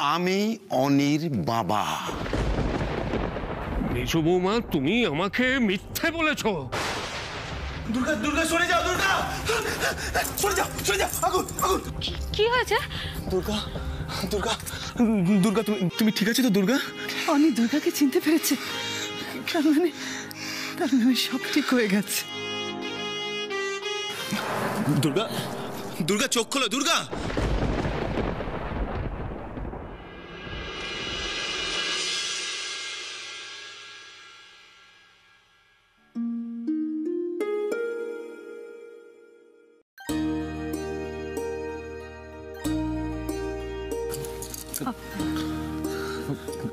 আমি অনির বাবা। মেজো বৌমা, তুমি আমাকে মিথ্যে বলেছো। দুর্গা, দুর্গা সরে যাও, দুর্গা সরে যাও, সরে যাও। আগুন, আগুন। কি হয়েছে? দুর্গা, দুর্গা, দুর্গা, তুমি ঠিক আছো তো দুর্গা? অনি দুর্গাকে চিনতে পেরেছে, তার মানে সব ঠিক হয়ে গেছে। দুর্গা, দুর্গা চোখ খোলো, দুর্গা।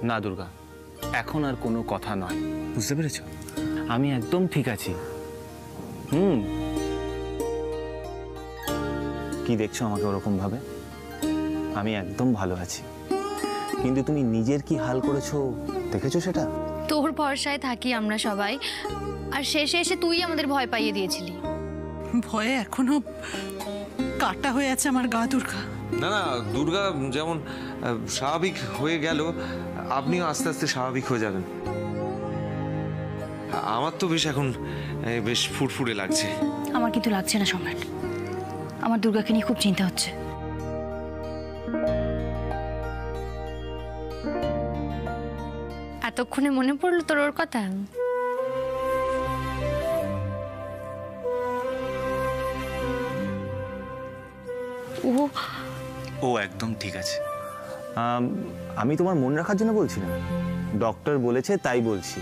না দুর্গা, এখন আর কোনো কথা নয়, বুঝতে পেরেছ? আমি একদম ঠিক আছি। কি দেখছো আমাকে ওরকম ভাবে? আমি একদম ভালো আছি, কিন্তু তুমি নিজের কি হাল করেছো দেখেছো সেটা? তোর ভরসায় থাকি আমরা সবাই, আর শেষে এসে তুই আমাদের ভয় পাইয়ে দিয়েছিলি। ভয়ে এখনো কাটা হয়ে আছে আমার গা দুর্গা। না না, দুর্গা যেমন স্বাভাবিক হয়ে গেল, আপনিও আস্তে আস্তে স্বাভাবিক হয়ে যাবেন। আমার তো বেশ এখন বেশ ফুরফুরে লাগছে। আমার কিন্তু লাগছে না সম্রাট, আমার দুর্গাকে নিয়ে খুব চিন্তা হচ্ছে। এতক্ষণে মনে পড়লো তোর ওর কথা? ও একদম ঠিক আছে। আমি তোমার মন রাখার জন্য বলছি না, ডক্টর বলেছে তাই বলছি।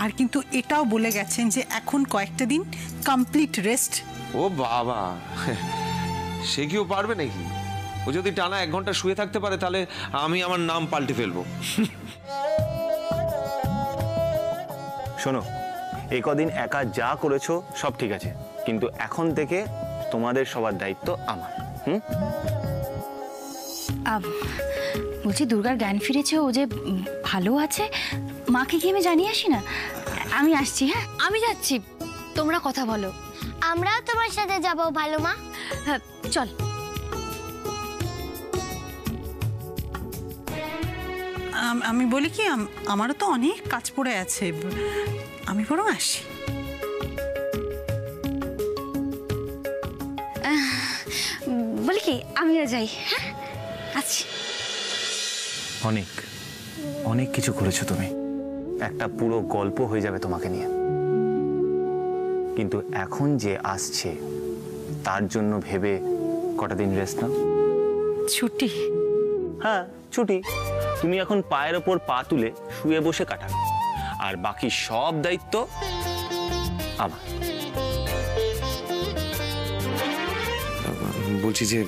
আর কিন্তু এটাও বলে গেছেন যে এখন কয়েকটা দিন কমপ্লিট রেস্ট। ও বাবা, সে কি ও পারবে নাকি? ও যদি টানা 1 ঘন্টা শুয়ে থাকতে পারে তাহলে আমি আমার নাম পাল্টে ফেলবো। শোনো, এই কদিন একা যা করেছো সব ঠিক আছে, কিন্তু এখন থেকে তোমাদের সবার দায়িত্ব আমার। বলছি দুর্গার জ্ঞান ফিরেছে, ও যে ভালো আছে, মাকে কি আমি জানিয়ে আসি না? আমি আসছি। হ্যাঁ আমি যাচ্ছি, তোমরা কথা বলো। আমরাও তোমার সাথে যাব ভালো মা। হ্যাঁ চল। আমি বলি কি, আমারও তো অনেক কাজ পড়ে আছে, আমি বরং আসি। বলি কি, আমিও যাই। হ্যাঁ আচ্ছা। অনেক অনেক কিছু করেছো তুমি, একটা পুরো গল্প হয়ে যাবে তোমাকে নিয়ে, কিন্তু এখন যে আসছে তার জন্য ভেবে কটা দিন রেস্ট নাও। ছুটি? হ্যাঁ ছুটি। তুমি এখন পায়ের ওপর পা তুলে শুয়ে বসে কাটাবে, আর বাকি সব দায়িত্ব আমার। বলছি যে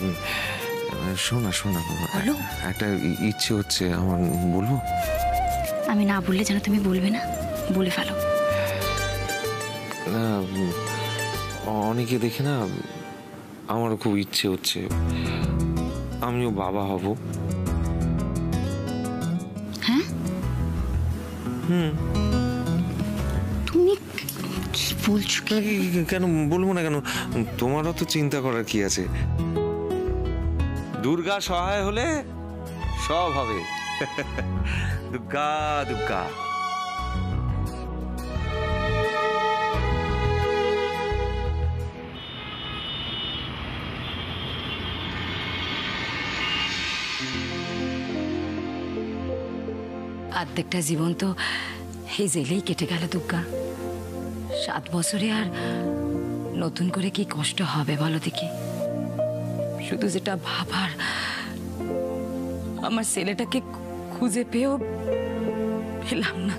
শোনা শোনা, একটা ইচ্ছে হচ্ছে আমার, বলবো? আমি না বললে যেন তুমি বলবে না, বলে ফেলো। অনেকে দেখে না, আমারও খুব ইচ্ছে হচ্ছে আমিও বাবা হব। হ্যাঁ? তুমি কি বলছো? কেন বলবো না কেন? তোমারও তো চিন্তা করার কি আছে? দুর্গা সহায় হলে সব হবে। দুর্গা দুর্গা। অর্ধেকটা জীবন তো এই জেলেই কেটে গেল দুর্গা। 7 বছরে আর নতুন করে কি কষ্ট হবে বলো দেখি? শুধু যেটা ভাবার, আমার ছেলেটাকে খুঁজে পেয়েও পেলাম না।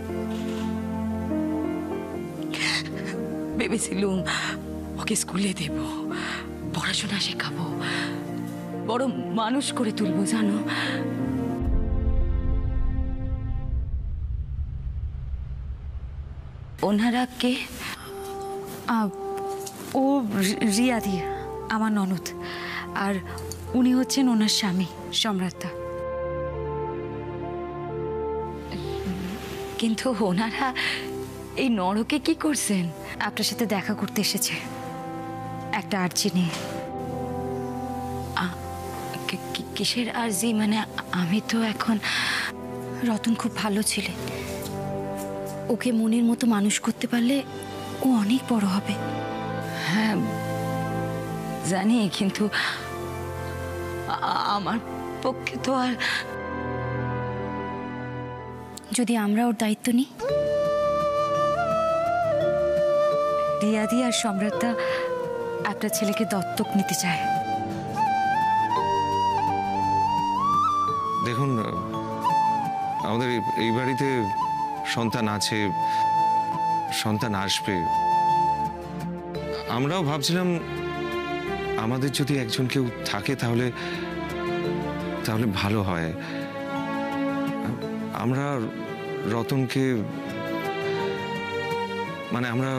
ভেবেছিলুম ওকে স্কুলে দেব, পড়াশোনা শেখাবো, বড় মানুষ করে তুলবো জানো। ওনারা কে? ও রিয়াদি, আমার ননদ, আর উনি হচ্ছেন ওনার স্বামী সম্রাটদা। কিন্তু ওনারা এই নরকে কি করছেন? আপনার সাথে দেখা করতে এসেছে একটা আর্জি নিয়ে। কিসের আরজি? মানে আমি তো এখন... রতন খুব ভালো ছেলে, ওকে মনের মতো মানুষ করতে পারলে ও অনেক বড় হবে। হ্যাঁ জানি, কিন্তু আমার পক্ষে তো আর... যদি আমরা ওর দায়িত্ব নিই। রিয়াদি আর সম্রাটদা একটা ছেলেকে দত্তক নিতে চায়। দেখুন, আমাদের এই বাড়িতে সন্তান আছে, সন্তান আসবে। আমরাও ভাবছিলাম আমাদের যদি একজন কেউ থাকে তাহলে তাহলে ভালো হয়। আমরা রতনকে, মানে আমরা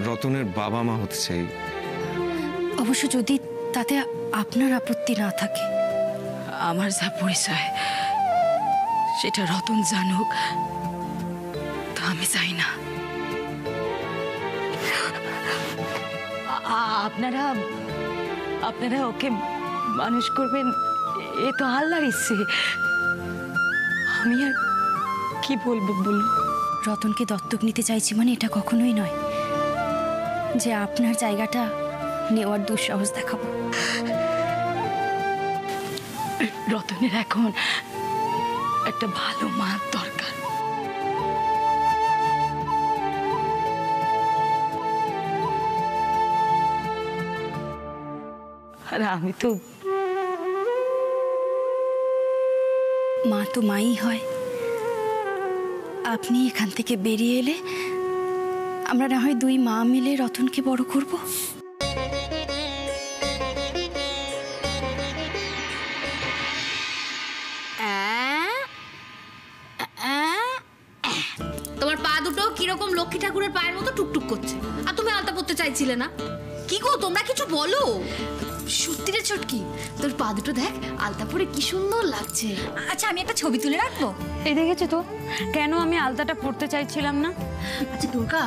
রতনের বাবা মা হতে চাই। অবশ্য যদি তাতে আপনার আপত্তি না থাকে। আমার যা পরিচয় সেটা রতন জানুক, তা আমি চাই না। আপনারা আপনারা ওকে মানুষ করবেন, এ তো আল্লাহর ইচ্ছে। আমি আর কি বলবো বলুন? রতনকে দত্তক নিতে চাইছি মানে এটা কখনোই নয় যে আপনার জায়গাটা নেওয়ার দুঃসাহস দেখাবো। রতনের এখন একটা ভালো মা দরকার। আর আমি তো... মা তো মাই হয়। আপনি এখান থেকে বেরিয়ে এলে আমরা না হয় দুই মা মিলে রতনকে বড় করব। তোমার পা দুটো কিরকম লক্ষ্মী ঠাকুরের পায়ের মতো টুকটুক করছে, আর তুমি আলতা পরতে চাইছিলে না। কি গো তোমরা কিছু বলো। সত্যি রে ছটকি, তোর পা দুটো দেখ আলতা পরে কি সুন্দর লাগছে। আচ্ছা আমি একটা ছবি তুলে রাখবো। এই দেখেছো তো কেন আমি আলতাটা পড়তে চাইছিলাম না? আচ্ছা দুর্গা,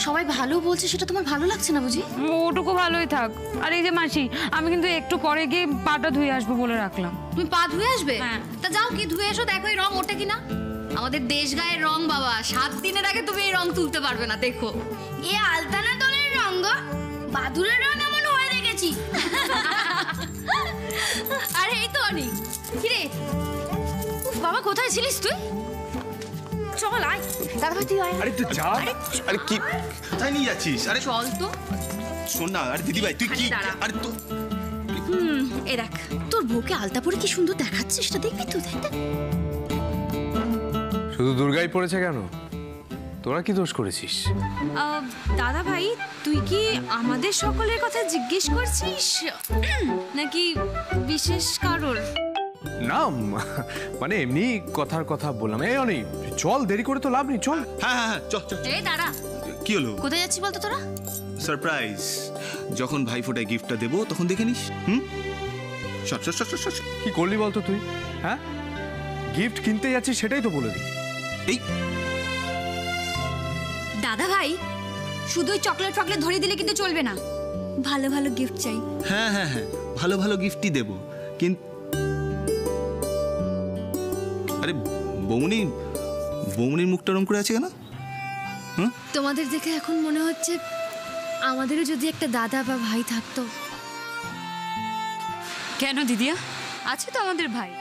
সবাই ভালো বলছে, সেটা তোমার ভালো লাগছে না বুঝি? ওটুকু ভালোই থাক। আর এই যে মাসি, আমি কিন্তু একটু পরে গিয়ে পাটা ধুয়ে আসবো বলে রাখলাম। তুমি পা ধুয়ে আসবে? তা যাও কি ধুয়ে এসো, দেখো এই রং ওঠে কিনা। আমাদের দেশ গায়ের রং বাবা, 7 দিনের আগে তুমি এই রং তুলতে পারবে না। দেখো এ আলতানা দলের রং গো, বাদুরের রং এমন হয়ে দেখেছি। আরে এই তো অনেক। কিরে বাবা, কোথায় ছিলিস তুই? চল আয় দাদা ভাই, তুই আয়। আরে তুই যা। আরে কি কোথায় নিয়ে যাচ্ছিস? আরে চল তো। শোন না, আরে দিদি ভাই তুই কি? আরে তো এই দেখ তোর বউকে আলতা পরে কি সুন্দর দেখাচ্ছে, সেটা দেখবি তো। দেখ শুধু দুর্গাই পড়েছে কেন? তোরা কি দোষ করেছিস? দাদা ভাই, তুই কি আমাদের সকলের কথা জিজ্ঞেস করছিস নাকি বিশেষ কারোর? না, মানে এমনি কথার কথা বললাম। এই অনেক চল, দেরি করে তো লাভ নেই, চল। হ্যাঁ হ্যাঁ চল চল। এই দাঁড়া, কি হলো? কোথায় যাচ্ছি বলতো তোরা? সারপ্রাইজ। যখন ভাইফোঁটায় গিফটটা দেবো তখন দেখে নিস। Shot shot shot shot. কি করলি বলতো তুই? হ্যাঁ, গিফট কিনতে যাচ্ছিস সেটাই তো বলে দি। এই দাদা ভাই, শুধু চকলেট ফকলেট ধরিয়ে দিলে কিন্তু চলবে না, ভালো ভালো গিফট চাই। হ্যাঁ হ্যাঁ হ্যাঁ, ভালো ভালো গিফটই দেবো। কিন্তু আরে বৌমনির মুখটা রং করে আছে কেন? তোমাদের দেখে এখন মনে হচ্ছে আমাদেরও যদি একটা দাদা বা ভাই থাকতো। কেন দিদিয়া, আছে তো আমাদের ভাই,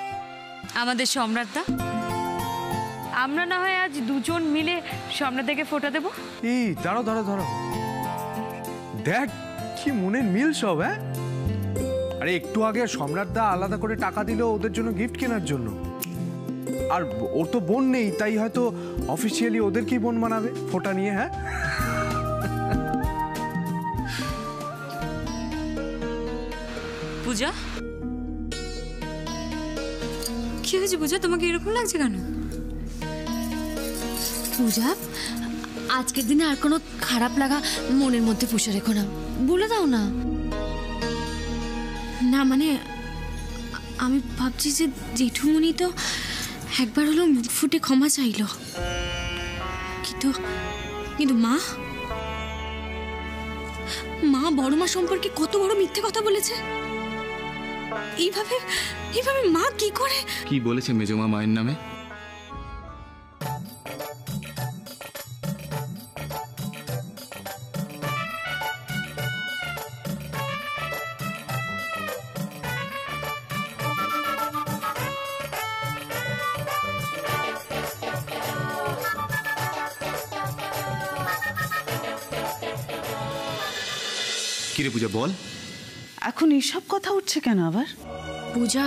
আমাদের সম্রাটদা। আমরা না হয় আজ দুজন মিলে সম্রাটদাকে ফোঁটা দেবো। এই দাঁড়াও দাঁড়াও দাঁড়াও, দেখ কি মনের মিল সব। হ্যাঁ, আরে একটু আগে সম্রাটদা আলাদা করে টাকা দিল ওদের জন্য গিফট কেনার জন্য। আর ওর তো বোন নেই, তাই হয়তো অফিসিয়ালি ওদেরকেই বোন বানাবে ফোঁটা নিয়ে। হ্যাঁ, পূজা, কি হয়েছে পূজা, তোমাকে এরকম লাগছে কেন? পূজা, আজকের দিনে আর কোনো খারাপ লাগা মনের মধ্যে পুষে রেখো না, বলে দাও না। না মানে আমি ভাবছি যে জেঠুমনি তো একবার হলো মুখ ফুটে ক্ষমা চাইলো, কিন্তু কিন্তু মা বড় মা সম্পর্কে কত বড় মিথ্যে কথা বলেছে। এইভাবে এইভাবে মা কি করে? কি বলেছে মেজমা মায়ের নামে? কিরে পূজা বল। এখন এইসব কথা উঠছে কেন আবার? পূজা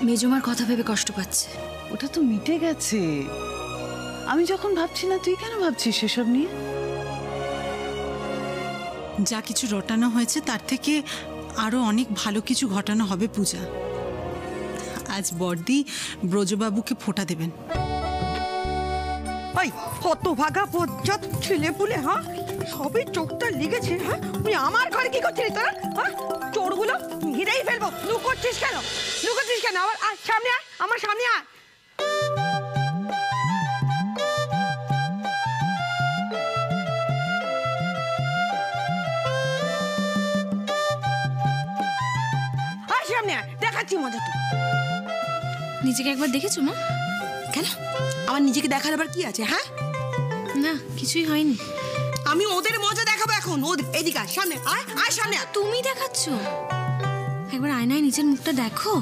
মেজমার কথা ভেবে কষ্ট পাচ্ছে। ওটা তো মিটে গেছে। আমি যখন ভাবছি না, তুই কেন ভাবছিস সেসব নিয়ে? যা কিছু রটানো হয়েছে তার থেকে আরো অনেক ভালো কিছু ঘটানো হবে পূজা। আজ বড়দি ব্রজবাবুকে ফোঁটা দেবেন। ওই কত ভাগা পজ্জাত ছেলে পুলে, হ্যাঁ সবই চোখটা লেগেছে। হ্যাঁ তুই আমার ঘরে কি করছিস তোরা? হ্যাঁ চোরগুলো ঘিরেই ফেলবো। লুকোচ্ছিস কেন? লুকোচ্ছিস কেন? আবার আয় সামনে আয়, আমার সামনে আয়। আয় সামনে আয়, দেখাচ্ছি মজা তো। নিজেকে একবার দেখেছো মা? কেন আমার নিজেকে দেখার আবার কি আছে? হ্যাঁ না কিছুই হয়নি। আমি ওদের মজা দেখাবো এখন। ওদের এদিকে আয়, সামনে আয়, আয় সামনে আয়। তুমি দেখাচ্ছ? একবার আয়নায় নিজের মুখটা দেখো।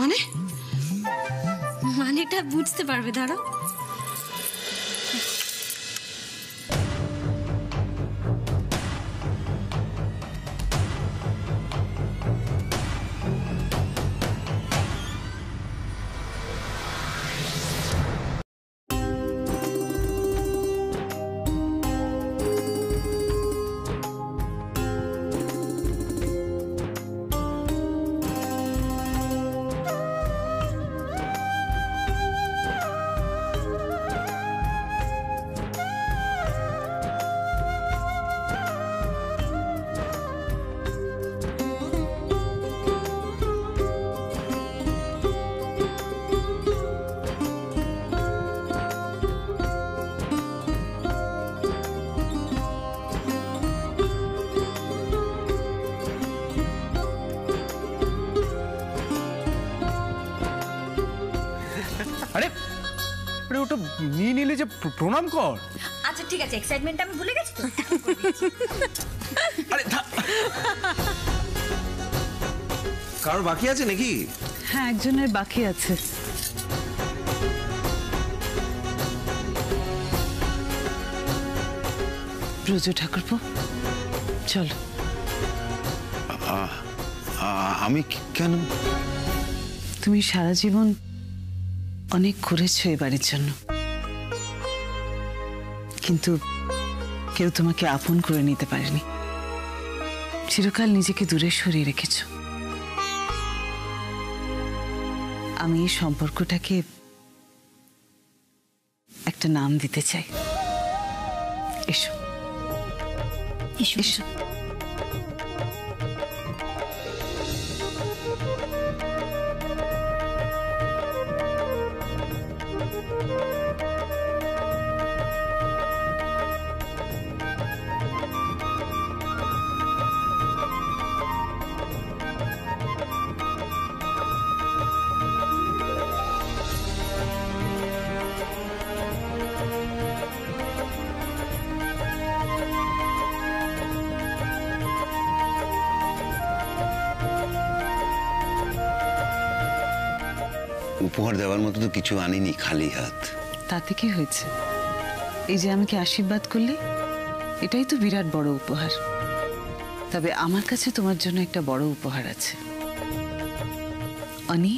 মানে মানেটা বুঝতে পারবে, দাঁড়াও। আরে আরে ওটা নিয়ে নিলে যে প্রণাম কর। আচ্ছা ঠিক আছে, এক্সাইটমেন্ট আমি ভুলে গেছি তো। আরে কারোর বাকি আছে নাকি? হ্যাঁ, একজনের বাকি আছে। ব্রজ ঠাকুরপো চলো। আমি কেন? তুমি সারা জীবন অনেক করেছো এই বাড়ির জন্য, কিন্তু কেউ তোমাকে আপন করে নিতে পারেনি। চিরকাল নিজেকে দূরে সরিয়ে রেখেছো। আমি এই সম্পর্কটাকে একটা নাম দিতে চাই। এসো এসো এসো। উপহার দেওয়ার মতো তো কিছু আনিনি, খালি হাত। তাতে কি হয়েছে? এই যে আমাকে আশীর্বাদ করলে, এটাই তো বিরাট বড় উপহার। তবে আমার কাছে তোমার জন্য একটা বড় উপহার আছে। অনি,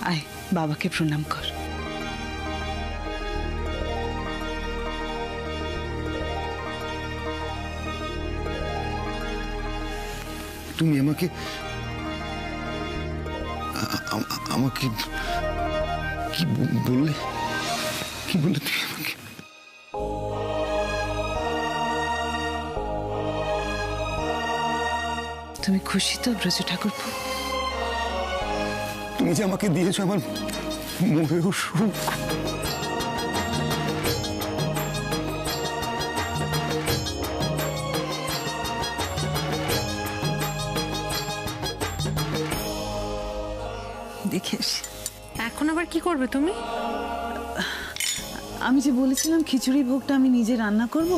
আয় বাবাকে প্রণাম কর। তুমি আমাকে আমাকে কি বললে? কি বললে তুমি আমাকে? তুমি খুশি তো ব্রজ ঠাকুরপো? তুমি যে আমাকে দিয়েছো আমার মোহেও সুখ। দেখে আসি। এখন আবার কি করবে তুমি? আমি যে বলেছিলাম খিচুড়ি ভোগটা আমি নিজে রান্না করব,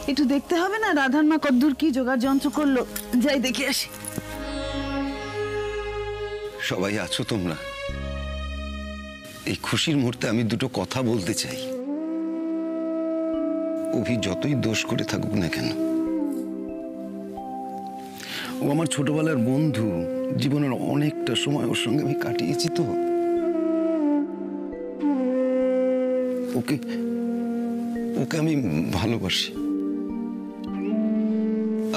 একটু দেখতে হবে না রাধার মা কদ্দূর কি জোগাড় যন্ত্র করলো, যাই দেখে আসি। সবাই আছো তোমরা? এই খুশির মুহূর্তে আমি দুটো কথা বলতে চাই। অভি যতই দোষ করে থাকুক না কেন, ও আমার ছোটবেলার বন্ধু, জীবনের অনেকটা সময় ওর সঙ্গে আমি কাটিয়েছি। তো ওকে ওকে আমি ভালোবাসি।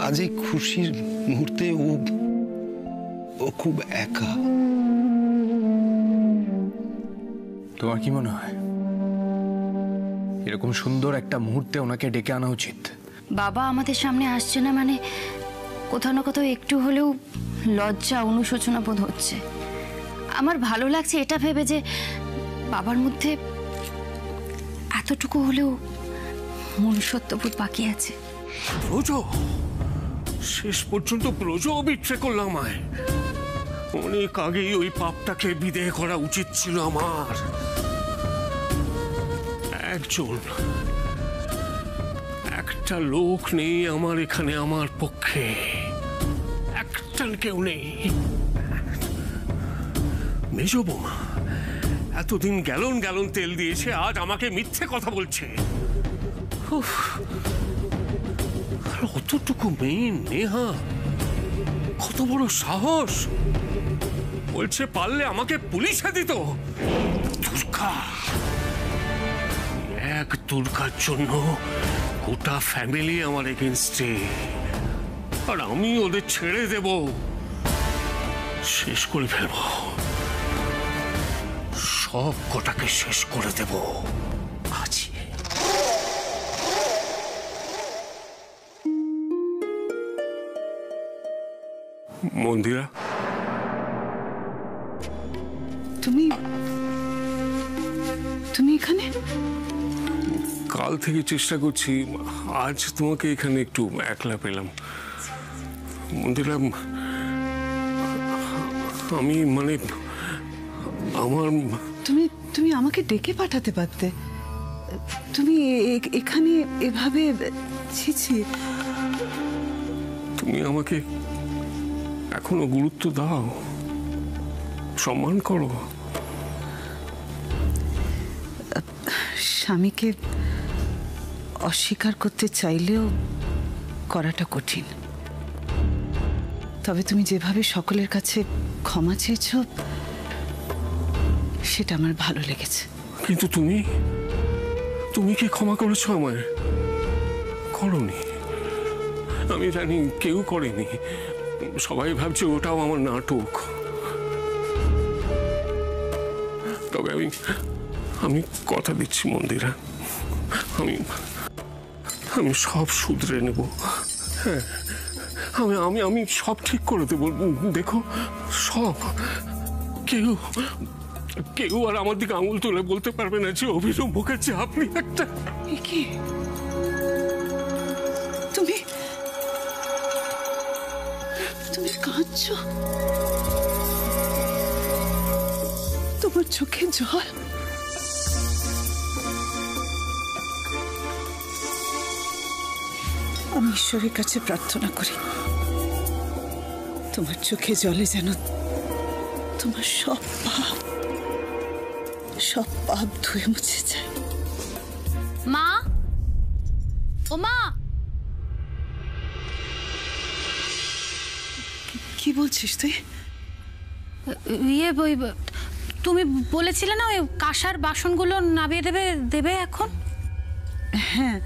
আজ এই খুশির মুহূর্তে ও খুব একা। তোমার কি মনে হয় এরকম সুন্দর একটা মুহূর্তে ওনাকে ডেকে আনা উচিত? বাবা আমাদের সামনে আসছে না মানে কোথাও না কোথাও একটু হলেও লজ্জা অনুশোচনা বোধ হচ্ছে। আমার ভালো লাগছে এটা ভেবে যে বাবার মধ্যে এতটুকু হলেও মনুষ্যত্ববোধ বাকি আছে। ব্রজ, শেষ পর্যন্ত ব্রজ বিট্রে করলাম আমায়। অনেক আগেই ওই পাপটাকে বিদেহ করা উচিত ছিল আমার। একটা লোক নেই আমার এখানে আমার পক্ষে, একটা কেউ নেই। মেজ বৌমা এতদিন গ্যালন গ্যালন তেল দিয়েছে, আজ আমাকে মিথ্যে কথা বলছে। আর অতটুকু মেয়ে নেহা, কত বড় সাহস! বলছে পারলে আমাকে পুলিশে দিত। দুর্গা, এক দুর্গার জন্য গোটা ফ্যামিলি আমার এগেনস্টে, আর আমি ওদের ছেড়ে দেব, শেষ করে ফেলব, সব কটাকে শেষ করে দেব আজ। মন্দিরা, তুমি তুমি এখানে? কাল থেকে চেষ্টা করছি, আজ তোমাকে এখানে একটু একলা পেলাম। মন্দিরা, আমি মানে আমার তুমি তুমি আমাকে ডেকে পাঠাতে পারতে। তুমি এখানে এভাবে ছি ছি। তুমি আমাকে এখনো গুরুত্ব দাও, সম্মান করো। স্বামীকে অস্বীকার করতে চাইলেও করাটা কঠিন। তবে তুমি যেভাবে সকলের কাছে ক্ষমা চেয়েছ সেটা আমার ভালো লেগেছে। কিন্তু তুমি কি ক্ষমা করেছো আমায়? করনি। আমি জানি কেউ করেনি, সবাই ভাবছে ওটাও আমার নাটক। তবে আমি কথা দিচ্ছি মন্দিরা, আমি সব শুধরে নেব। হ্যাঁ, আমি সব ঠিক করে দেব। দেখো, সব কেউ আর আমার দিকে আঙুল তুলে বলতে পারবে না যে অভিযোগ মুখেছে আপনি একটা। কি তুমি তুমি কাঁদছো? তোমার চোখে জল? আমি ঈশ্বরের কাছে প্রার্থনা করি তোমার চোখে জলে যেন তোমার সব পাপ ধুয়ে মুছে যায়। মা, ও মা, কি বলছিস তুই? তুমি বলেছিলে না ওই কাঁসার বাসনগুলো নামিয়ে দেবে এখন? হ্যাঁ,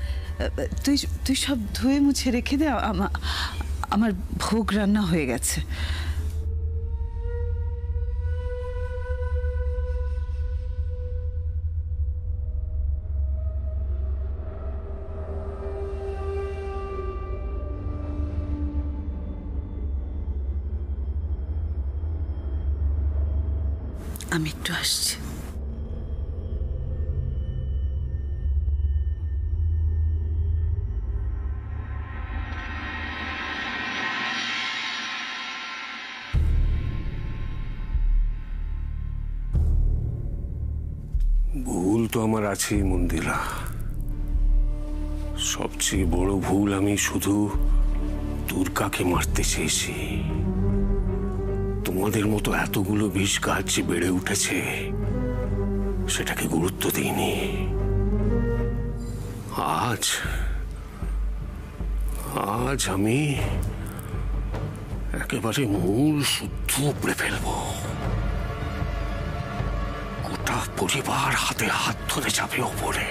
তুই সব ধুয়ে মুছে রেখে দে। আমার ভোগ রান্না হয়ে গেছে। আমি একটু আসছি। ভুল তো আমার আছেই মন্দিরা। সবচেয়ে বড় ভুল আমি শুধু দুর্গাকে মারতে চেয়েছি। তোমাদের মতো এতগুলো বিষ গাছ যে বেড়ে উঠেছে সেটাকে গুরুত্ব দিইনি। আজ আমি একেবারে মূল শুদ্ধ উপড়ে ফেলবো। গোটা পরিবার হাতে হাত ধরে যাবে ওপরে।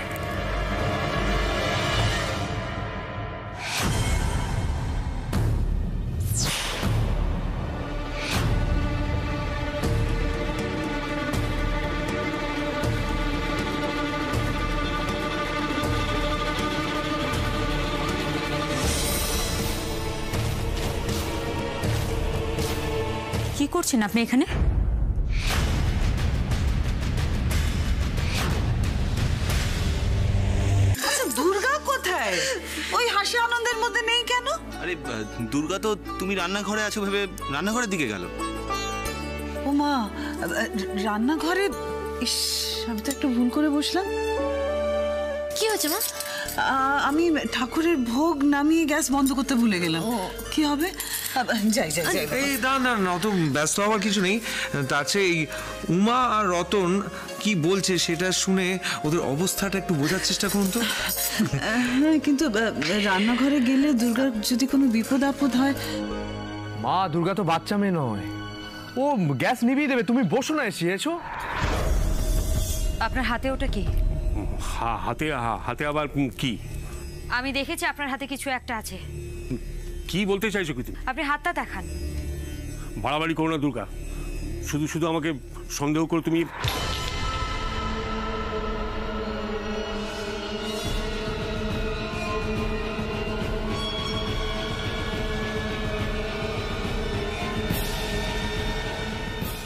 কি করছেন আপনি এখানে? আচ্ছা, দুর্গা কোথায়? ওই হাসি আনন্দের মধ্যে নেই কেন? আরে দুর্গা তো তুমি রান্নাঘরে আছো ভেবে রান্নাঘরের দিকে গেল। ও মা, রান্নাঘরে? ইস, আমি তো একটু ভুল করে বসলাম। কি হয়েছে মা? আমি ঠাকুরের ভোগ নামিয়ে গ্যাস বন্ধ করতে ভুলে গেলাম। কি হবে? যাই যাই যাই। এই না, অত ব্যস্ত হওয়ার কিছু নেই। তার চেয়ে এই উমা আর রতন কি বলছে সেটা শুনে ওদের অবস্থাটা একটু বোঝার চেষ্টা করুন তো। হ্যাঁ, কিন্তু রান্নাঘরে গেলে দুর্গার যদি কোনো বিপদ আপদ হয়। মা, দুর্গা তো বাচ্চা মেয়ে নয়, ও গ্যাস নিভিয়ে দেবে। তুমি বসো না, এসেছো। আপনার হাতে ওটা কি? হাতে আবার কি? আমি দেখেছি আপনার হাতে কিছু একটা আছে। কি বলতে চাইছো কি তুমি? আপনি হাতটা দেখান। বাড়াবাড়ি করো না দুর্গা। শুধু শুধু আমাকে সন্দেহ করে তুমি।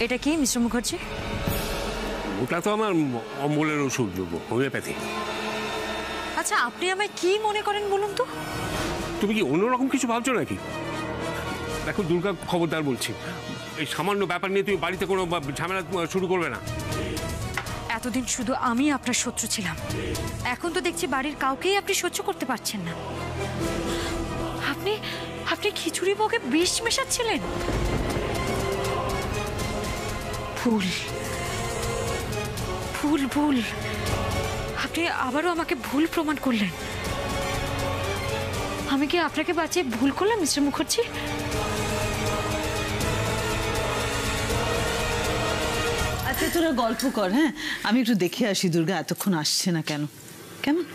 এটা কি মিস্টার মুখার্জি? ওটা তো আমার অম্বলের ওষুধ, হোমিওপ্যাথি। আচ্ছা, আপনি আমায় কি মনে করেন বলুন তো? তুমি কি অন্যরকম কিছু ভাবছো নাকি? দেখো দুর্গা, খবরদার বলছি, এই সামান্য ব্যাপার নিয়ে তুমি বাড়িতে কোনো ঝামেলা শুরু করবে না। এতদিন শুধু আমি আপনার শত্রু ছিলাম, এখন তো দেখছি বাড়ির কাউকেই আপনি সহ্য করতে পারছেন না। আপনি খিচুড়ি ভোগে বিষ মেশাচ্ছিলেন। ভুল। আপনি আবারও আমাকে ভুল প্রমাণ করলেন। আমি কি আপনাকে বাঁচিয়ে ভুল করলাম মিস্টার মুখার্জি? আচ্ছা, তোরা গল্প কর। হ্যাঁ, আমি একটু দেখে আসি দুর্গা এতক্ষণ আসছে না কেন। কেমন?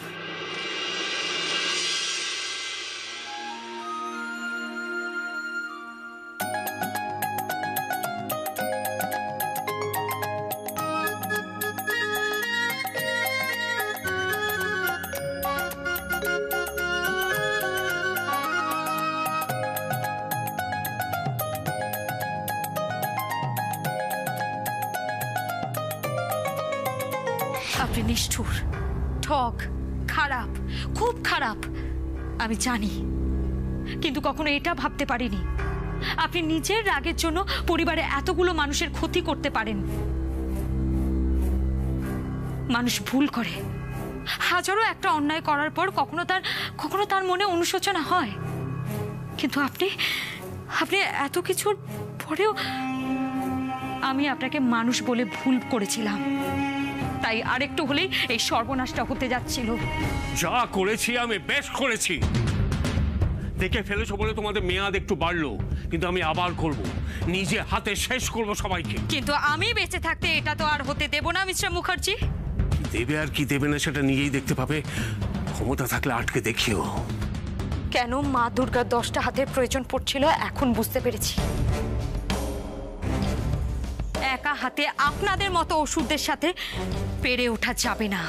আপনি নিষ্ঠুর, ঠক, খারাপ, খুব খারাপ, আমি জানি। কিন্তু কখনো এটা ভাবতে পারিনি আপনি নিজের রাগের জন্য পরিবারে এতগুলো মানুষের ক্ষতি করতে পারেন। মানুষ ভুল করে, হাজারো একটা অন্যায় করার পর কখনো তার মনে অনুশোচনা হয়। কিন্তু আপনি এত কিছুর পরেও আমি আপনাকে মানুষ বলে ভুল করেছিলাম, তাই আরেকটু হলেই এই সর্বনাশটা হতে যাচ্ছিল। যা করেছি আমি বেশ করেছি। দেখে ফেলেছো বলে তোমাদের মেয়াদ একটু বাড়লো, কিন্তু আমি আবার করব, নিজে হাতে শেষ করব সবাইকে। কিন্তু আমি বেঁচে থাকতে এটা তো আর হতে দেব না মিস্টার মুখার্জি। দেবে আর কি দেবে না সেটা নিজেই দেখতে পাবে। ক্ষমতা থাকলে আটকে দেখিও। কেন মা দুর্গার 10টা হাতের প্রয়োজন পড়ছিল এখন বুঝতে পেরেছি। একা হাতে আপনাদের মতো ওষুধের সাথে পেরে ওঠা যাবে না।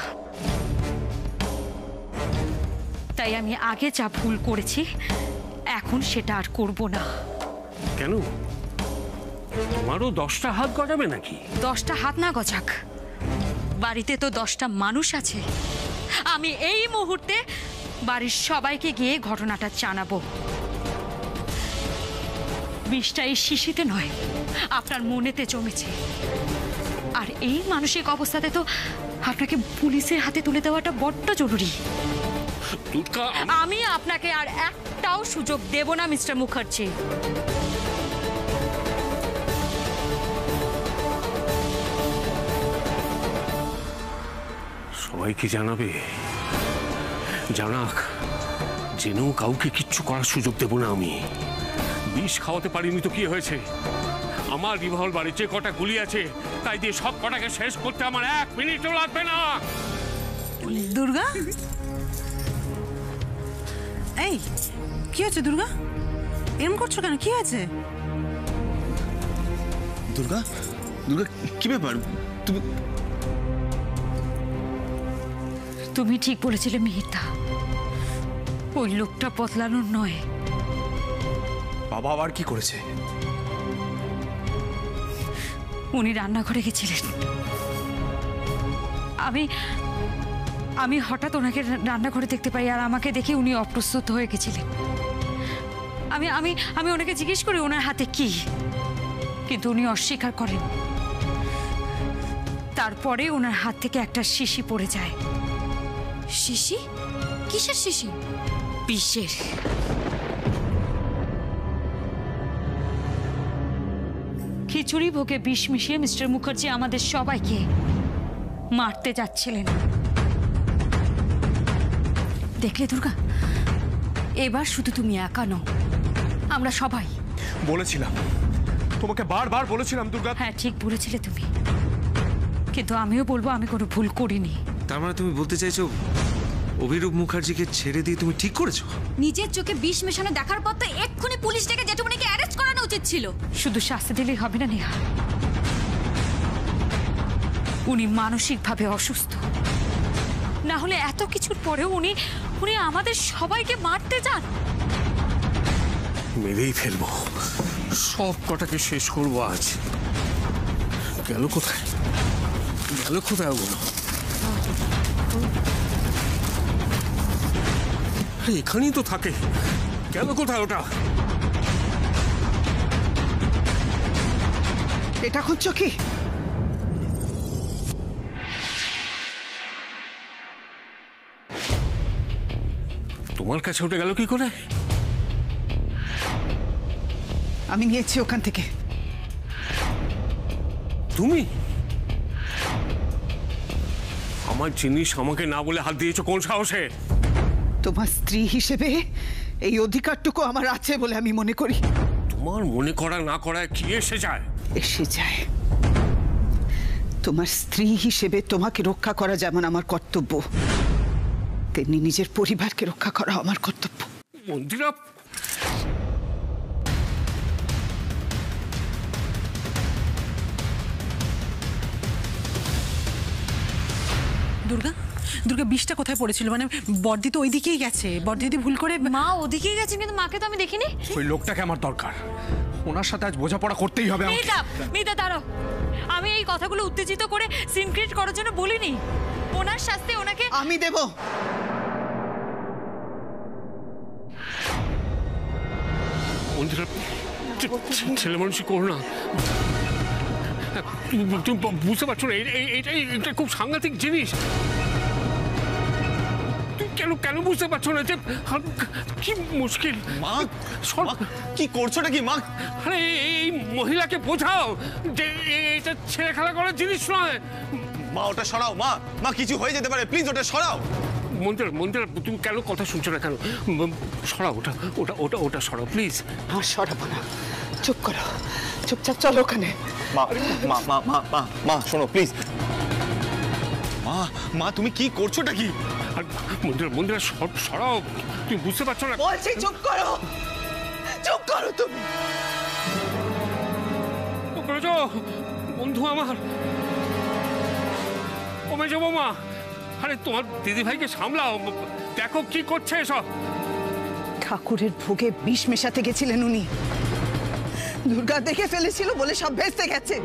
তাই আমি আগে যা ভুল করেছি এখন সেটা আর করব না। কেন? তোমারও 10টা হাত গজাবে নাকি? 10টা হাত না গজাক, বাড়িতে তো 10টা মানুষ আছে। আমি এই মুহূর্তে বাড়ির সবাইকে গিয়ে ঘটনাটা জানাবো। বিষটা এই শিশিতে নয়, আপনার মনেতে জমেছে। আর এই মানসিক অবস্থাতে তো আপনাকে পুলিশের হাতে তুলে দেওয়াটা বড্ড জরুরি। দুর্গা, আমি আপনাকে আর একটাও সুযোগ দেব না মিস্টার মুখার্জি। সবাইকে জানাবে, জানাক, জেনেও কাউকে কিচ্ছু করার সুযোগ দেব না আমি। বিষ খাওয়াতে পারিনি তো কি হয়েছে? আমার রিভলভার বাড়ির যে কটা গুলি আছে তাই দিয়ে সব কটাকে শেষ করতে আমার 1 মিনিটও লাগবে না। দুর্গা, এই কি হচ্ছে দুর্গা? এরকম করছো কেন? কি হয়েছে? দুর্গা, দুর্গা কি ব্যাপার? তুমি তুমি ঠিক বলেছিলে মিহিরদা, ওই লোকটা বদলানোর নয়। বাবা আবার কি করেছে? উনি রান্নাঘরে গেছিলেন। আমি হঠাৎ ওনাকে রান্নাঘরে দেখতে পাই, আর আমাকে দেখে উনি অপ্রস্তুত হয়ে গেছিলেন। আমি আমি আমি ওনাকে জিজ্ঞেস করি ওনার হাতে কি, কিন্তু উনি অস্বীকার করেন। তারপরে ওনার হাত থেকে একটা শিশি পড়ে যায়। শিশি? কিসের শিশি? বিষের। খিচুড়ি ভোগে বিষ মিশিয়ে মিস্টার মুখার্জি আমাদের সবাইকে মারতে যাচ্ছিলেন। দেখলে দুর্গা, এবার শুধু তুমি একা নও, আমরা সবাই। বলেছিলাম, তোমাকে বারবার বলেছিলাম দুর্গা। হ্যাঁ, ঠিক বলেছিলে তুমি, কিন্তু আমিও বলবো আমি কোনো ভুল করিনি। তার মানে তুমি বলতে চাইছো অভিরূপ মুখার্জিকে ছেড়ে দিয়ে তুমি ঠিক করেছো? নিজের চোখে বিষ মেশানো দেখার পর তো এক্ষুনি পুলিশ ডেকে জেঠুমনিকে অ্যারেস্ট করানো উচিত ছিল। শুধু শাস্তি দিলেই হবে না নেহা, উনি মানসিকভাবে অসুস্থ। না হলে এত কিছুর পরেও উনি আমাদের সবাইকে মারতে যান। মেরেই ফেলবো, সব কটাকে শেষ করবো আজ। গেল কোথায়? গেল কোথায় ওগুলো? এখানেই তো থাকে। গেল কোথায় ওটা? এটা করছো কি? তোমার কাছে ওটা গেল কি করে? আমি নিয়েছি ওখান থেকে। তুমি আমার জিনিস আমাকে না বলে হাত দিয়েছো কোন সাহসে? তোমার স্ত্রী হিসেবে এই অধিকারটুকু আমার আছে বলে আমি মনে করি। তোমার মনে করা না করায় কি এসে যায়? এসে যায়। তোমার স্ত্রী হিসেবে তোমাকে রক্ষা করা যেমন আমার কর্তব্য, তেমনি নিজের পরিবারকে রক্ষা করা আমার কর্তব্য। মন্দিরা, দুর্গা, দুর্গা বিষটা কোথায় পড়েছিল? মানে বড়দি তো ওইদিকেই গেছে। বড়দি ভুল করে মা ওদিকেই গেছেন, কিন্তু মাকে তো আমি দেখিনি। ওই লোকটাকে আমার দরকার, ওনার সাথে আজ বোঝাপড়া করতেই হবে আমাকে। মিতা দাঁড়াও, আমি এই কথাগুলো উত্তেজিত করে সিন ক্রিয়েট করার জন্য বলিনি। ওনার শাস্তি ওনাকে আমি দেব। মন্দিরা, ছেলে মানুষই করো না। তুমি বুঝতে পারছো না এটা খুব সাংঘাতিক জিনিস। তুমি কেন বুঝতে পারছো না যে কি মুশকিল? মা, কি করছোটা কি মা? আরে এই মহিলাকে বোঝাও যে এটা ছেলে খেলা করার জিনিস নয়। মা ওটা সরাও। মা, মা কিছু হয়ে যেতে পারে, প্লিজ ওটা সরাও। মন্দিরা, তুমি কেন কথা শুনছো না কেন? সরাও ওটা, ওটা ওটা ওটা সরাও প্লিজ। হ্যাঁ, সরাবো না। চুপ করো, চুপচাপ চলো ওখানে। মা মা মা মা মা মা শোনো প্লিজ। মা, মা তুমি কি করছোটা কি? আর মন্দিরা সরাও, তুমি বুঝতে পারছো না? বলছি চুপ করো, চুপ করো তুমি। বন্ধু আমার, ও মেজো বৌমা, আরে তোমার দিদি ভাইকে সামলাও, দেখো কি করছে এসব। ঠাকুরের ভোগে বিষ মেশাতে গেছিলেন উনি। দুর্গা দেখে ফেলেছিল বলে সব ভেস্তে গেছে।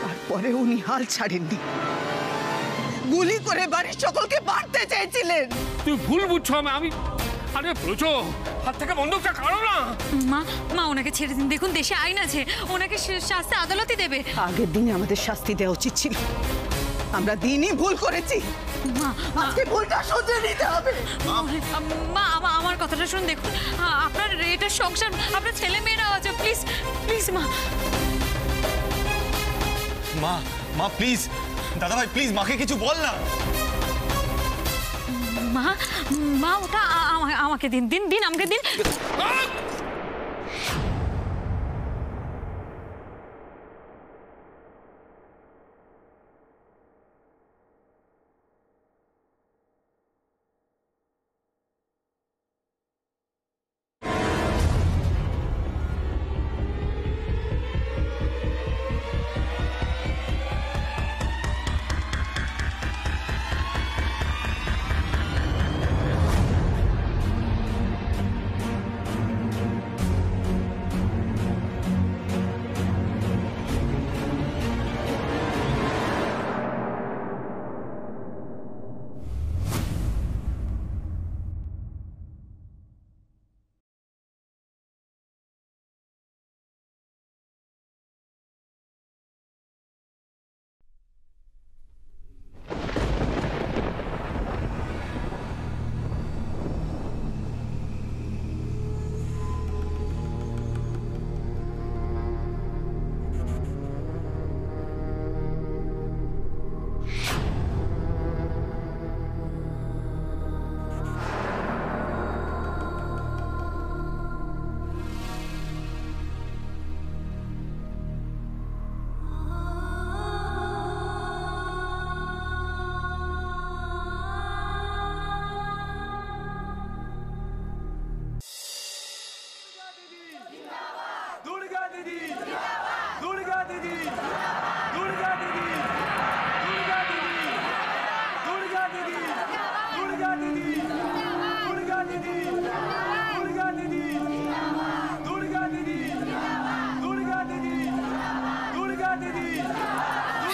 তারপরে উনি হাল ছাড়েননি, গুলি করে বাড়ির সকলকে মারতে চেয়েছিলেন। তুমি ভুল বুঝছো। আমি আরে প্রজো, হাত থেকে বন্দুকটা কাড়ো না। মা ওনাকে ছেড়ে দিন, দেখুন দেশে আইন আছে, ওনাকে শাস্তি আদালতই দেবে। আগের দিনে আমাদের শাস্তি দেওয়া উচিত ছিল, আমরা দিনই ভুল করেছি, মা আজকে ভুলটা শুধরে নিতে হবে। মা আমার কথাটা শুন, দেখুন আপনার এটা সংসার, আপনার ছেলে মেয়েরা আছে, প্লিজ প্লিজ মা। মা মা প্লিজ, দাদা ভাই প্লিজ মাকে কিছু বল না। মা মা ওটা আমাকে দিন দিন দিন আমাকে দিন।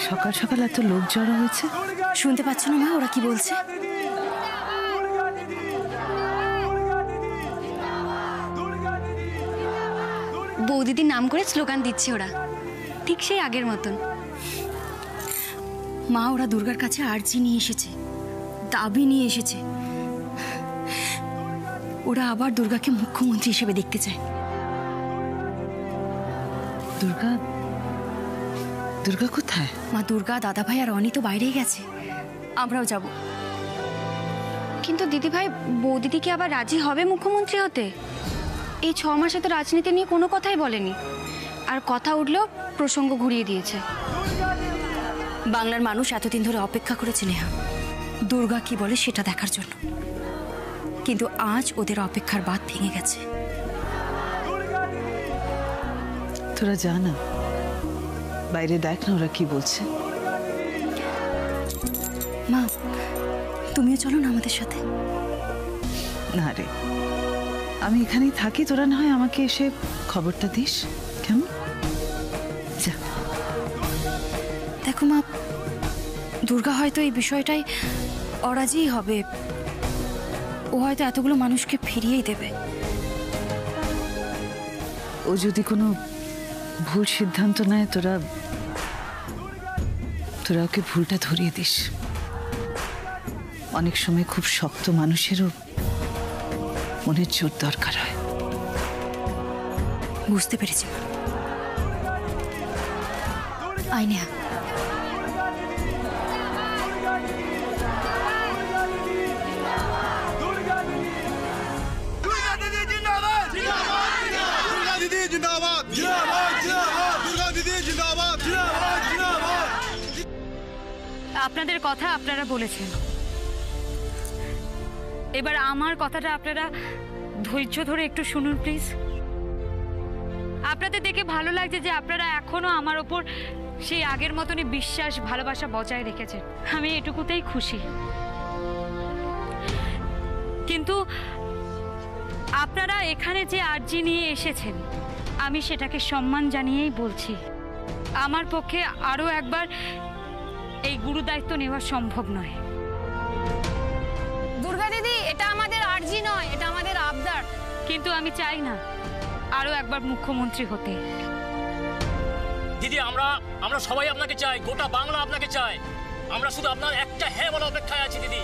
সকাল সকাল এত লোক জড়ো হয়েছে, শুনতে পাচ্ছ না মা ওরা কি বলছে? বৌদিদির নাম করে স্লোগান দিচ্ছে ওরা, ঠিক সেই আগের মতন। মা ওরা দুর্গার কাছে আর্জি নিয়ে এসেছে, দাবি নিয়ে এসেছে। ওরা আবার দুর্গাকে মুখ্যমন্ত্রী হিসেবে দেখতে চায়। দুর্গা দুর্গা কোথায়? মা দুর্গা, দাদাভাই আর অনি তো বাইরেই গেছে, আমরাও যাব। কিন্তু দিদিভাই, বৌদিদি কি আবার রাজি হবে মুখ্যমন্ত্রী হতে? এই 6 মাসে তো রাজনীতি নিয়ে কোনো কথাই বলেনি, আর কথা উঠলেও প্রসঙ্গ ঘুরিয়ে দিয়েছে। বাংলার মানুষ এতদিন ধরে অপেক্ষা করেছে নেহা, দুর্গা কি বলে সেটা দেখার জন্য। কিন্তু আজ ওদের অপেক্ষার বাঁধ ভেঙে গেছে। তোরা যা না, বাইরে দেখ না ওরা কি বলছে। মা তুমিও চলো না আমাদের সাথে। না রে, আমি এখানেই থাকি, তোরা না হয় আমাকে এসে খবরটা দিস, কেমন? যা। দেখো মা, দুর্গা হয়তো এই বিষয়টাই অরাজিই হবে, ও হয়তো এতগুলো মানুষকে ফিরিয়েই দেবে। ও যদি কোনো ভুল সিদ্ধান্ত নেয়, তোরা ওকে ভুলটা ধরিয়ে দিস। অনেক সময় খুব শক্ত মানুষেরও মনের জোর দরকার হয়। বুঝতে পেরেছি। আয় নেহা। আপনাদের কথা আপনারা বলেছেন, এবার আমার কথাটা আপনারা ধৈর্য ধরে একটু শুনুন প্লিজ। আপনাদের দেখে ভালো লাগছে যে আপনারা এখনো আমার ওপর সেই আগের মতনই বিশ্বাস, ভালোবাসা বজায় রেখেছেন। আমি এটুকুতেই খুশি। কিন্তু আপনারা এখানে যে আর্জি নিয়ে এসেছেন, আমি সেটাকে সম্মান জানিয়েই বলছি। আমার পক্ষে আরো একবার এই গুরু দায়িত্ব নেওয়া সম্ভব নয়। দুর্গা দিদি, এটা আমাদের আর্জি নয়, এটা আমাদের আবদার। কিন্তু আমি চাই না আরো একবার মুখ্যমন্ত্রী হতে। দিদি, আমরা সবাই আপনাকে চাই, গোটা বাংলা আপনাকে চায়। আমরা শুধু আপনার একটা হ্যাঁ বলার অপেক্ষায় আছি দিদি।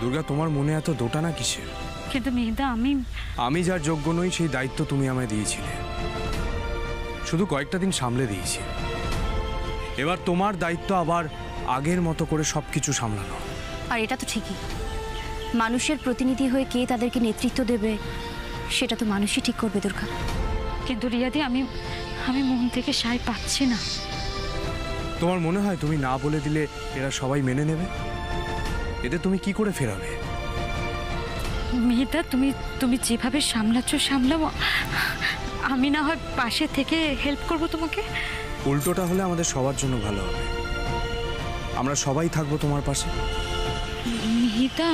দুর্গা, তোমার মনে এত দোটানা কিসের? কিন্তু মেহেদা, আমি যার যোগ্য নই সেই দায়িত্ব তুমি আমায় দিয়েছিলে, শুধু কয়েকটা দিন সামলে দিয়েছি। এবার তোমার দায়িত্ব আবার আগের মতো করে সবকিছু সামলানো। আর এটা তো ঠিকই, মানুষের প্রতিনিধি হয়ে কে তাদেরকে নেতৃত্ব দেবে সেটা তো মানুষই ঠিক করবে দুর্গা। কিন্তু রিয়াদি, আমি মন থেকে সায় পাচ্ছি না। তোমার মনে হয় তুমি না বলে দিলে এরা সবাই মেনে নেবে? এতে তুমি কি করে ফেরাবে? মেহেদা, তুমি যেভাবে সামলাচ্ছ সামলাও, আমি না হয় পাশে থেকে হেল্প করব তোমাকে। উল্টোটা হলে আমাদের সবার জন্য ভালো হবে, আমরা সবাই থাকবো তোমার পাশে। মেহেদা,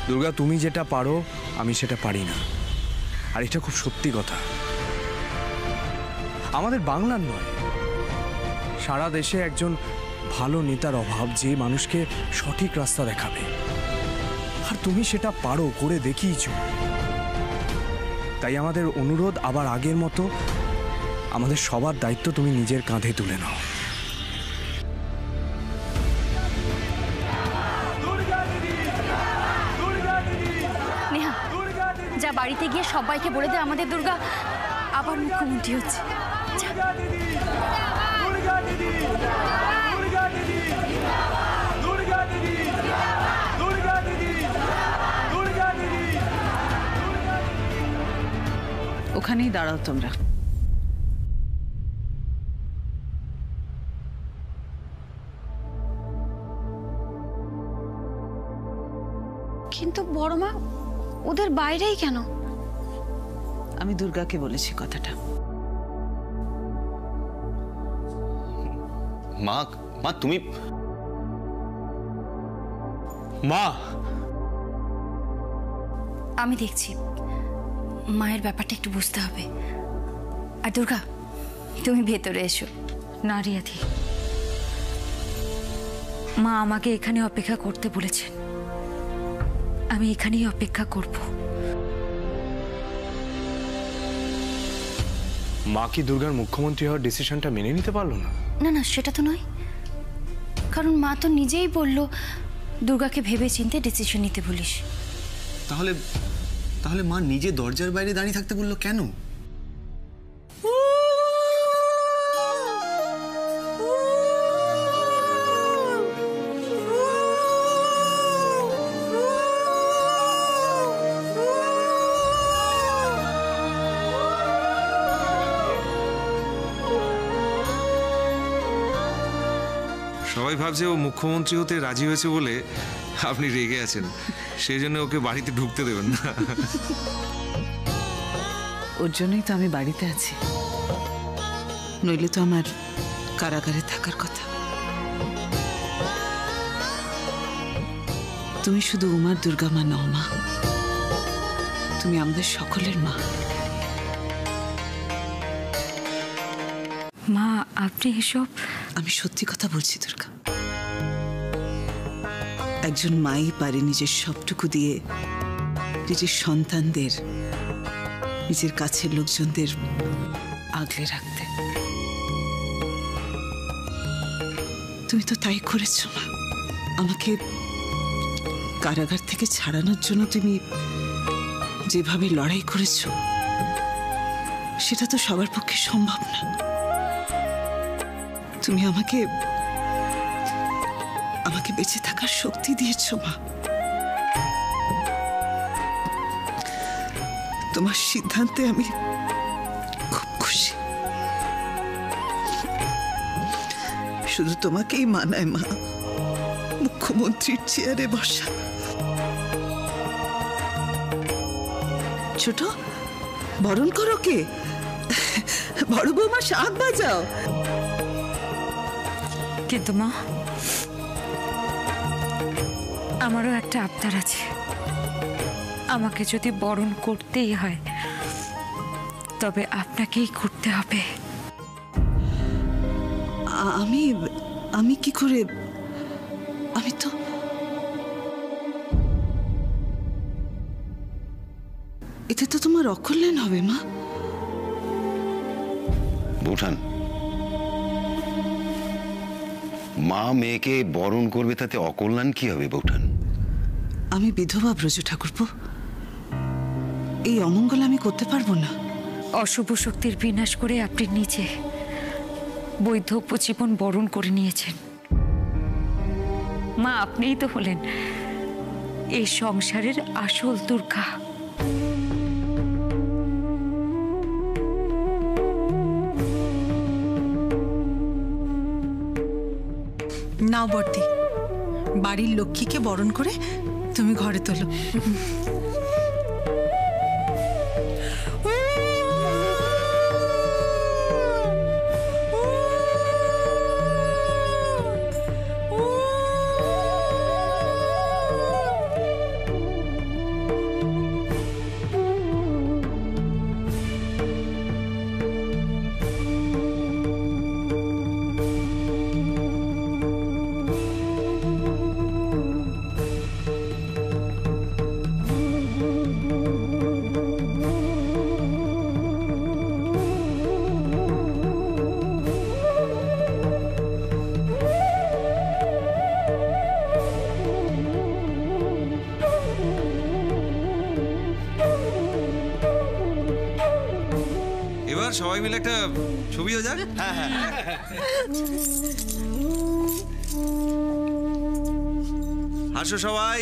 দুর্গা, তুমি যেটা পারো আমি সেটা পারি না, আর এটা খুব সত্যি কথা। আমাদের বাংলার নয়, সারা দেশে একজন ভালো নেতার অভাব, যে মানুষকে সঠিক রাস্তা দেখাবে, আর তুমি সেটা পারো, করে দেখিয়েছো। তাই আমাদের অনুরোধ, আবার আগের মতো আমাদের সবার দায়িত্ব তুমি নিজের কাঁধে তুলে নাও। নেহা, যা বাড়িতে গিয়ে সবাইকে বলে দে আমাদের দুর্গা আবার মুখ্যমন্ত্রী হচ্ছে। ওখানেই দাঁড়াও তোমরা। কিন্তু বড় মা, ওদের বাইরেই কেন? আমি দুর্গাকে বলেছি কথাটা। মা, মা তুমি, মা, আমি দেখছি, মায়ের ব্যাপারটা একটু বুঝতে হবে। আর দুর্গা, তুমি ভেতরে এসো। না রিয়াদি, মা আমাকে এখানে অপেক্ষা করতে বলেছেন, আমি এখানেই অপেক্ষা করব। মা কি দুর্গার মুখ্যমন্ত্রী হওয়ার ডিসিশনটা মেনে নিতে পারলো না? না না, সেটা তো নয়, কারণ মা তো নিজেই বলল দুর্গাকে ভেবে চিন্তে ডিসিশন নিতে বলিস। তাহলে তাহলে মা নিজে দরজার বাইরে দাঁড়িয়ে থাকতে বললো কেন? সবাই ভাবছে ও মুখ্যমন্ত্রী হতে রাজি হয়েছে বলে আপনি রেগে আছেন, সেই জন্য ওকে বাড়িতে ঢুকতে দেবেন না। ওর জন্যই তো আমি বাড়িতে আছি, নইলে তো আমার কারাগারে থাকার কথা। তুমি শুধু উমার দুর্গা মা নও মা, তুমি আমাদের সকলের মা। মা, আপনি এসব? আমি সত্যি কথা বলছি দুর্গা। একজন মাই পারে নিজের সবটুকু দিয়ে নিজের সন্তানদের, নিজের কাছের লোকজনদের আগলে রাখতে। তুমি তো তাই করেছো মা। আমাকে কারাগার থেকে ছাড়ানোর জন্য তুমি যেভাবে লড়াই করেছো, সেটা তো সবার পক্ষে সম্ভব না। তুমি আমাকে বেঁচে থাকার শক্তি দিয়েছো মা। তোমার সিদ্ধান্তে আমি খুব খুশি। শুধু তোমাকেই মানায় মা মুখ্যমন্ত্রীর চেয়ারে বসা। ছোট, বরণ করো কে? বড় বৌমা শাক বাজাও। কিন্তু মা, আমারও একটা আবদার আছে। আমাকে যদি বরণ করতেই হয় তবে আপনাকেই করতে হবে। আমি কি করে? আমি তো এতে তো তোমার অকল্যাণ হবে মা। বৌঠান, মা মেয়েকে বরণ করবে, তাতে অকল্যাণ কি হবে বৌঠান? আমি বিধবা ব্রজ ঠাকুরপো, এই অমঙ্গল আমি করতে পারবো না। অশুভ শক্তির বিনাশ করে আপনি নিজে বৈধব্য জীবন বরণ করে নিয়েছেন। মা, আপনিই তো হলেন এই সংসারের আসল দুর্গা। নাও বর্দি, বাড়ির লক্ষ্মীকে বরণ করে তুমি ঘরে তোলো। এবার সবাই মিলে একটা ছবি হয়ে যাক। হাসো সবাই।